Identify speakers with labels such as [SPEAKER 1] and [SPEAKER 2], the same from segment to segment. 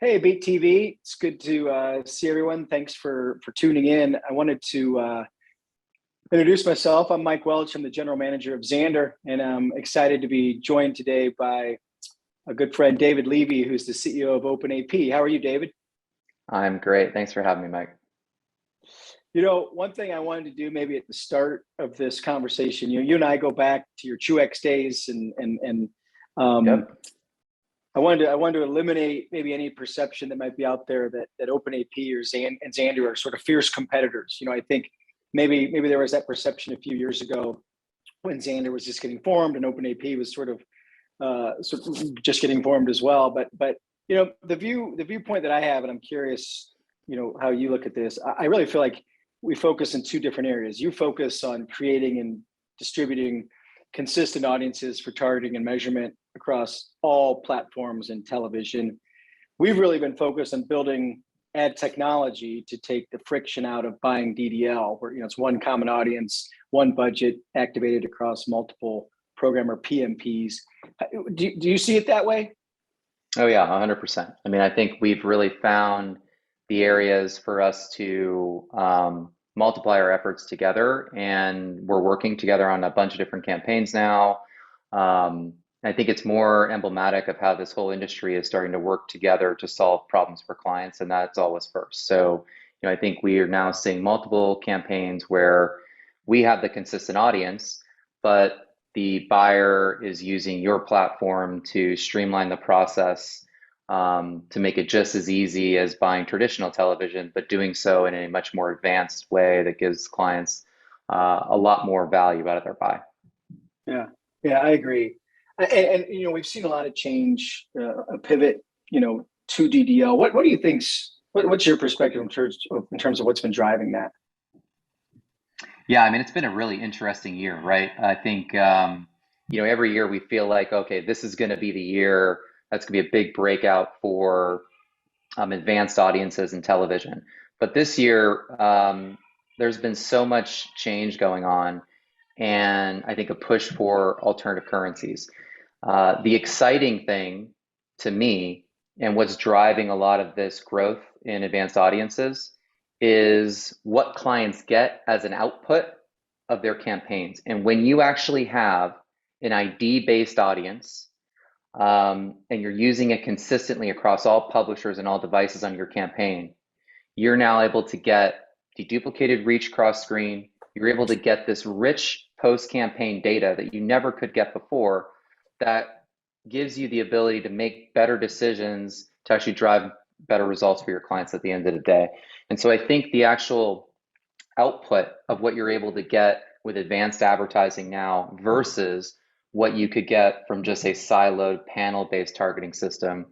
[SPEAKER 1] Hey, Beat TV. It's good to see everyone. Thanks for tuning in. I wanted to introduce myself. I'm Mike Welch. I'm the general manager of Xandr, and I'm excited to be joined today by a good friend, David Levy, who's the CEO of OpenAP. How are you, David?
[SPEAKER 2] I'm great. Thanks for having me, Mike.
[SPEAKER 1] You know, one thing I wanted to do maybe at the start of this conversation, you and I go back to your Truex days, and um,
[SPEAKER 2] Yep.
[SPEAKER 1] I wanted to eliminate maybe any perception that might be out there that OpenAP or and Xandr are sort of fierce competitors. You know, I think maybe there was that perception a few years ago when Xandr was just getting formed and OpenAP was sort of just getting formed as well. But you know, the viewpoint that I have, and I'm curious, you know, how you look at this. I really feel like we focus in two different areas. You focus on creating and distributing consistent audiences for targeting and measurement across all platforms and television. We've really been focused on building ad technology to take the friction out of buying DDL, where it's one common audience, one budget activated across multiple program or PMPs. Do you see it that way?
[SPEAKER 2] Oh yeah, 100%. I mean, I think we've really found the areas for us to multiply our efforts together, and we're working together on a bunch of different campaigns now. I think it's more emblematic of how this whole industry is starting to work together to solve problems for clients, and that's always first. So, I think we are now seeing multiple campaigns where we have the consistent audience, but the buyer is using your platform to streamline the process, to make it just as easy as buying traditional television, but doing so in a much more advanced way that gives clients a lot more value out of their buy.
[SPEAKER 1] Yeah, yeah, I agree. And you know, we've seen a lot of change, a pivot, to DDL. What do you think's what's your perspective in terms of what's been driving that?
[SPEAKER 2] Yeah, I mean, it's been a really interesting year, right? I think, every year we feel like, okay, this is going to be the year that's going to be a big breakout for advanced audiences in television. But this year, there's been so much change going on, and I think a push for alternative currencies. The exciting thing to me, and what's driving a lot of this growth in advanced audiences, is what clients get as an output of their campaigns. And when you actually have an ID-based audience, and you're using it consistently across all publishers and all devices on your campaign, you're now able to get deduplicated reach cross screen. You're able to get this rich post-campaign data that you never could get before, that gives you the ability to make better decisions to actually drive better results for your clients at the end of the day. And so I think the actual output of what you're able to get with advanced advertising now versus what you could get from just a siloed panel-based targeting system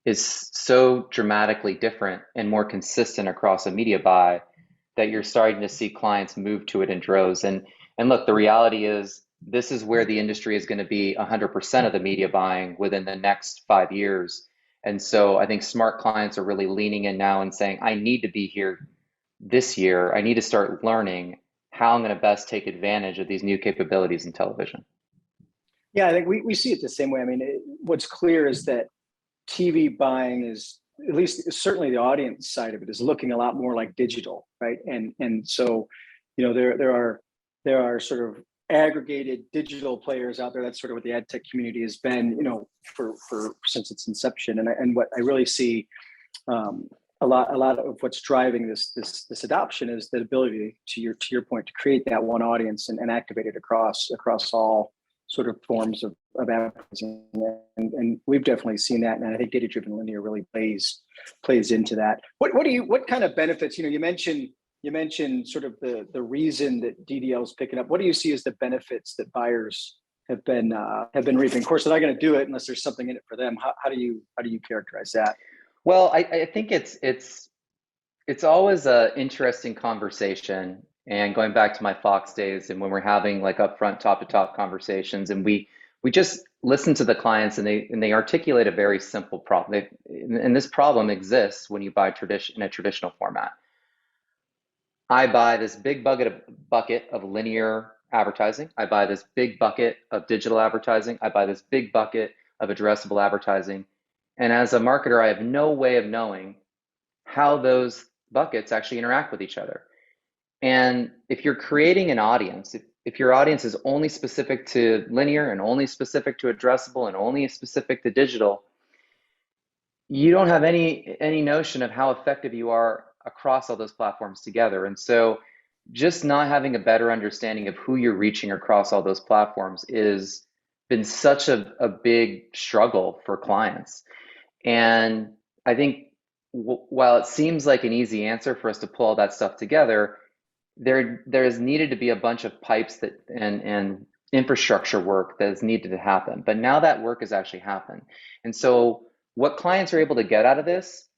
[SPEAKER 2] is so dramatically different and more consistent across a media buy that you're starting to see clients move to it in droves. And look, the reality is this is where the industry is going to be 100% of the media buying within the next 5 years. And so I think smart clients are really leaning in now and saying, I need to be here this year. I need to start learning how I'm going to best take advantage of these new capabilities in television.
[SPEAKER 1] Yeah, I think we see it the same way. I mean, what's clear is that TV buying is, at least certainly the audience side of it, is looking a lot more like digital, right? And so, there are sort of aggregated digital players out there. That's sort of what the ad tech community has been, for since its inception. And what I really see, a lot of what's driving this adoption is the ability, to your point, to create that one audience and activate it across all sort of forms of advertising. And we've definitely seen that. And I think data driven linear really plays into that. What kind of benefits, you mentioned sort of the reason that DDL is picking up. What do you see as the benefits that buyers have been reaping? Of course, they're not going to do it unless there's something in it for them. How do you characterize that?
[SPEAKER 2] Well, I think it's always an interesting conversation. And going back to my Fox days, and when we're having like upfront top to top conversations, and we just listen to the clients, and they articulate a very simple problem. And this problem exists when you buy in a traditional format. I buy this big bucket of linear advertising. I buy this big bucket of digital advertising. I buy this big bucket of addressable advertising. And as a marketer, I have no way of knowing how those buckets actually interact with each other. And if you're creating an audience, if your audience is only specific to linear and only specific to addressable and only specific to digital, you don't have any notion of how effective you are across all those platforms together. And so just not having a better understanding of who you're reaching across all those platforms is been such a big struggle for clients. And I think while it seems like an easy answer for us to pull all that stuff together, there has needed to be a bunch of pipes that and infrastructure work that has needed to happen. But now that work has actually happened. And so what clients are able to get out of this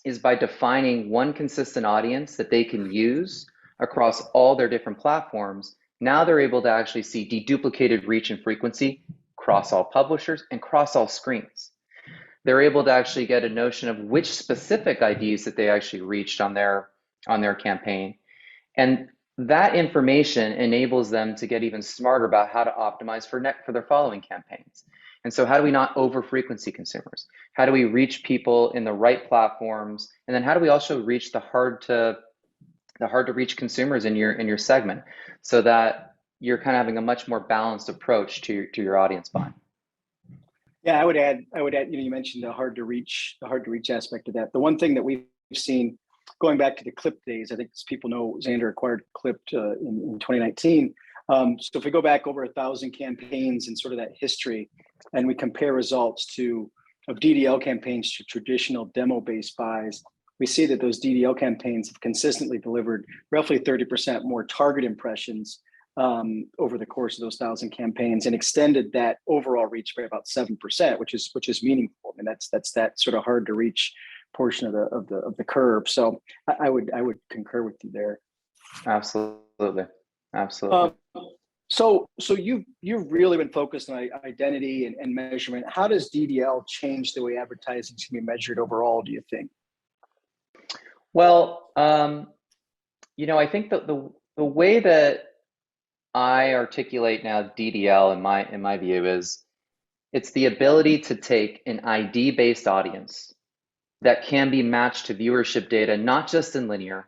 [SPEAKER 2] is by defining one consistent audience that they can use across all their different platforms. Now they're able to actually see deduplicated reach and frequency across all publishers and across all screens. They're able to actually get a notion of which specific IDs that they actually reached on their campaign. And that information enables them to get even smarter about how to optimize for their following campaigns. And so how do we not over frequency consumers? How do we reach people in the right platforms? And then how do we also reach the hard to reach consumers in your segment so that you're kind of having a much more balanced approach to your audience buying?
[SPEAKER 1] Yeah, I would add, you mentioned the hard to reach aspect of that. The one thing that we've seen going back to the Clip days, I think as people know, Xandr acquired Clip in 2019. So if we go back over 1,000 campaigns and sort of that history, and we compare results of DDL campaigns to traditional demo-based buys, we see that those DDL campaigns have consistently delivered roughly 30% more target impressions over the course of those 1,000 campaigns, and extended that overall reach by about 7%, which is meaningful. I mean, that's that sort of hard to reach portion of the curve. So I would concur with you there.
[SPEAKER 2] Absolutely.
[SPEAKER 1] So you've really been focused on identity and measurement. How does DDL change the way advertising is going to be measured overall, do you think?
[SPEAKER 2] Well, I think that the way that I articulate now DDL in my view is it's the ability to take an ID-based audience that can be matched to viewership data, not just in linear,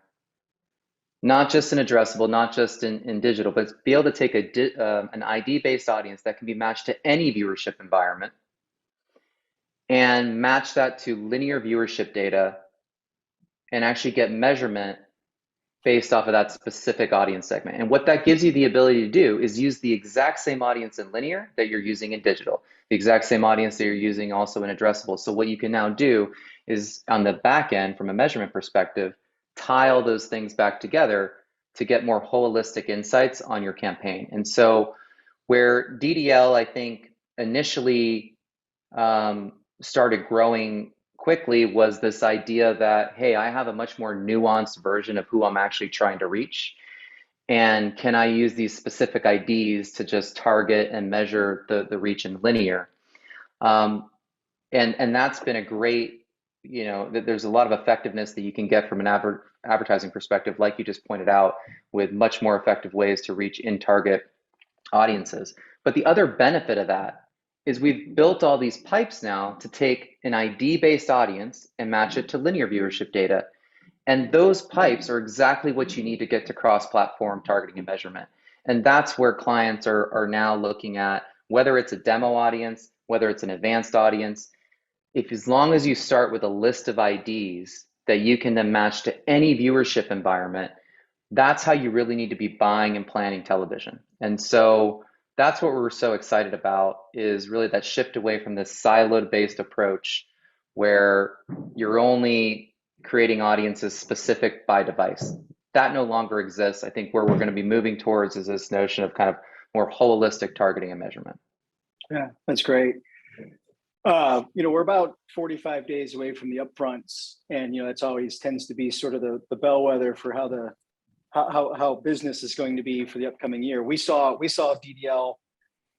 [SPEAKER 2] not just in addressable, not just in digital, but be able to take an ID-based audience that can be matched to any viewership environment and match that to linear viewership data and actually get measurement based off of that specific audience segment. And what that gives you the ability to do is use the exact same audience in linear that you're using in digital, the exact same audience that you're using also in addressable. So what you can now do is on the back end, from a measurement perspective, tie all those things back together to get more holistic insights on your campaign. And so where DDL, I think, initially started growing quickly was this idea that, hey, I have a much more nuanced version of who I'm actually trying to reach. And can I use these specific IDs to just target and measure the reach in linear? And that's been a great, there's a lot of effectiveness that you can get from an advertising perspective, like you just pointed out, with much more effective ways to reach in-target audiences. But the other benefit of that is we've built all these pipes now to take an ID-based audience and match it to linear viewership data. And those pipes are exactly what you need to get to cross-platform targeting and measurement. And that's where clients are now looking at, whether it's a demo audience, whether it's an advanced audience, as long as you start with a list of IDs that you can then match to any viewership environment, that's how you really need to be buying and planning television. And so that's what we're so excited about, is really that shift away from this siloed based approach where you're only creating audiences specific by device. That no longer exists. I think where we're going to be moving towards is this notion of kind of more holistic targeting and measurement.
[SPEAKER 1] Yeah, that's great. We're about 45 days away from the upfronts, and that's always tends to be sort of the bellwether for how business is going to be for the upcoming year. We saw DDL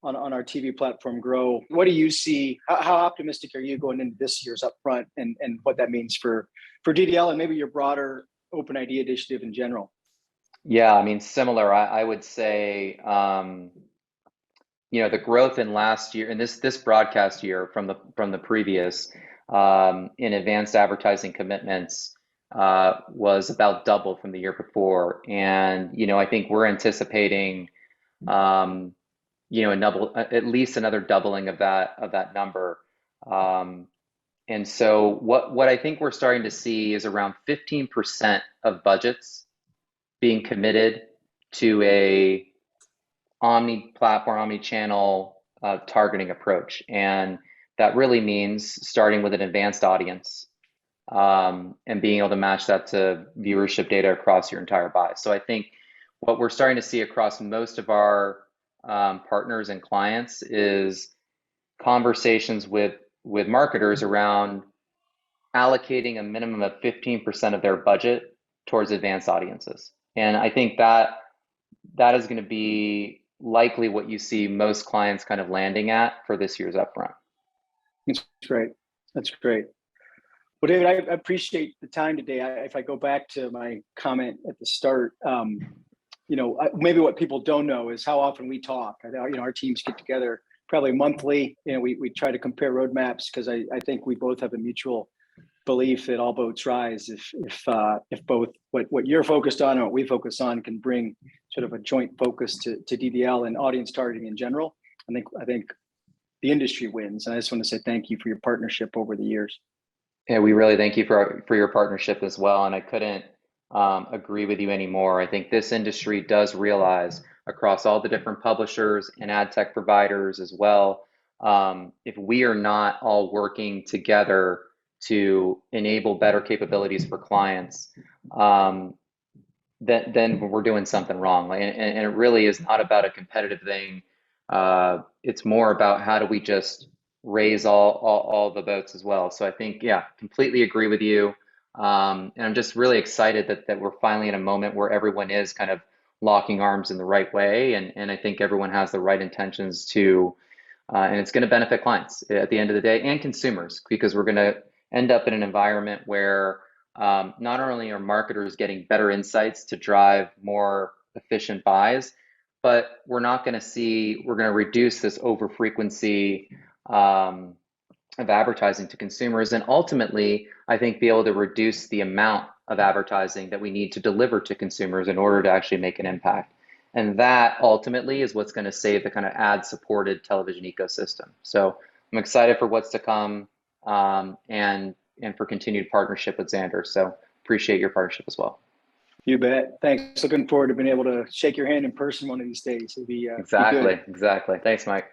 [SPEAKER 1] on our TV platform grow. What do you see? How optimistic are you going into this year's upfront, and what that means for DDL and maybe your broader OpenID initiative in general?
[SPEAKER 2] Yeah, I mean, similar. I would say, the growth in last year, in this broadcast year from the previous, in advanced advertising commitments was about double from the year before. And, I think we're anticipating, at least another doubling of that number. And so what I think we're starting to see is around 15% of budgets being committed to a omni-platform, omni-channel targeting approach. And that really means starting with an advanced audience and being able to match that to viewership data across your entire buy. So I think what we're starting to see across most of our partners and clients is conversations with marketers around allocating a minimum of 15% of their budget towards advanced audiences. And I think that is going to be likely what you see most clients kind of landing at for this year's upfront.
[SPEAKER 1] That's great. That's great. Well, David, I appreciate the time today. If I go back to my comment at the start, maybe what people don't know is how often we talk. Our teams get together probably monthly. We try to compare roadmaps because I think we both have a mutual belief that all boats rise if both what you're focused on and what we focus on can bring sort of a joint focus to DDL and audience targeting in general. I think the industry wins. And I just want to say thank you for your partnership over the years.
[SPEAKER 2] Yeah, we really thank you for your partnership as well. And I couldn't agree with you anymore. I think this industry does realize across all the different publishers and ad tech providers as well, if we are not all working together to enable better capabilities for clients, then we're doing something wrong. And it really is not about a competitive thing. It's more about how do we just raise all the boats as well. So I think, yeah, completely agree with you. And I'm just really excited that we're finally in a moment where everyone is kind of locking arms in the right way. And I think everyone has the right intentions to, and it's going to benefit clients at the end of the day and consumers, because we're going to end up in an environment where not only are marketers getting better insights to drive more efficient buys, but we're going to reduce this over frequency of advertising to consumers, and ultimately, I think, be able to reduce the amount of advertising that we need to deliver to consumers in order to actually make an impact. And that ultimately is what's going to save the kind of ad-supported television ecosystem. So I'm excited for what's to come and for continued partnership with Xandr. So appreciate your partnership as well.
[SPEAKER 1] You bet. Thanks. Looking forward to being able to shake your hand in person one of these days. It'll be
[SPEAKER 2] exactly. Thanks, Mike.